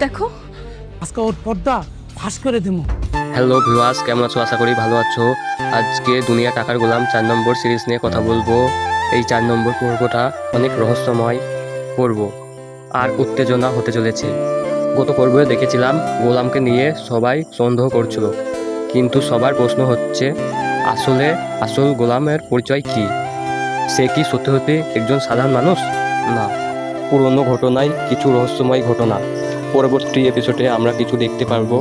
দেখো আজকে ওর পর্দা ফাঁস করে দেবো। হ্যালো ভিউয়ার্স, কেমন আছো? আশা করি ভালো আছো। আজকে দুনিয়া টাকার গোলাম 4 নম্বর সিরিজ নিয়ে কথা বলবো। এই 4 নম্বর পর্বটা অনেক রহস্যময় পর্ব আর উত্তেজনা হতে চলেছে। গত পর্বে দেখেছিলাম গোলামকে নিয়ে সবাই সন্দেহ করছিল, কিন্তু সবার প্রশ্ন হচ্ছে আসল গোলামের পরিচয় কি? সে কি সত্যি সত্যি একজন সাধারণ মানুষ? না, পুরনো ঘটনায় কিছু রহস্যময় ঘটনা। পরবর্তী এপিসোডে আমরা কিছু দেখতে পারবো,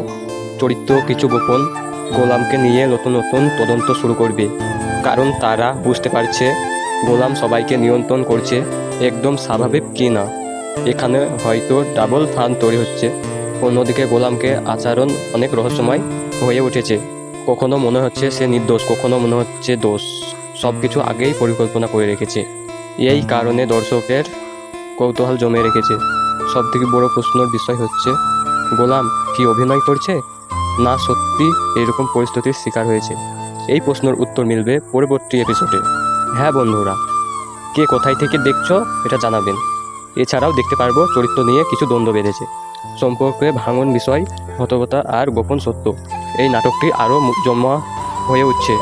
চরিত্র কিছু গোপন। গোলামকে নিয়ে নতুন নতুন তদন্ত শুরু করবে, কারণ তারা বুঝতে পারছে গোলাম সবাইকে নিয়ন্ত্রণ করছে একদম স্বাভাবিক কি না। এখানে হয়তো ডাবল ফান তৈরি হচ্ছে। অন্যদিকে গোলামকে আচরণ অনেক রহস্যময় হয়ে উঠেছে। কখনো মনে হচ্ছে সে নির্দোষ, কখনো মনে হচ্ছে দোষ। সব কিছু আগেই পরিকল্পনা করে রেখেছে। এই কারণে দর্শকের কৌতূহল জমে রেখেছে। সব থেকে বড় প্রশ্নের বিষয় হচ্ছে, গোলাম কি অভিনয় করছে, না সত্যি এরকম পরিস্থিতির শিকার হয়েছে? এই প্রশ্নের উত্তর মিলবে পরবর্তী এপিসোডে। হ্যাঁ বন্ধুরা, কে কোথায় থেকে দেখছো এটা জানাবেন। এছাড়াও দেখতে পারবো চরিত্র নিয়ে কিছু দ্বন্দ্ব বেঁধেছে, সম্পর্কে ভাঙন বিষয়, হতকতা আর গোপন সত্য। এই নাটকটি আরও জমা হয়ে উঠছে।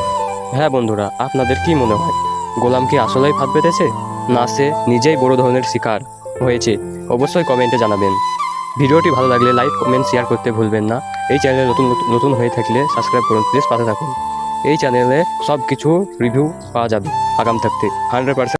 হ্যাঁ বন্ধুরা, আপনাদের কি মনে হয়, গোলাম কি আসলেই ফাঁদ পেতেছে, না সে নিজেই বড় ধরনের শিকার হয়েছে? অবশ্যই কমেন্টে জানাবেন। ভিডিওটি ভালো লাগলে লাইক, কমেন্ট, শেয়ার করতে ভুলবেন না। এই চ্যানেলে নতুন হয়ে থাকলে সাবস্ক্রাইব করুন প্লিজ, পাশে থাকুন। এই চ্যানেলে সব কিছু রিভিউ পাওয়া যাবে আগাম থাকতে 100%।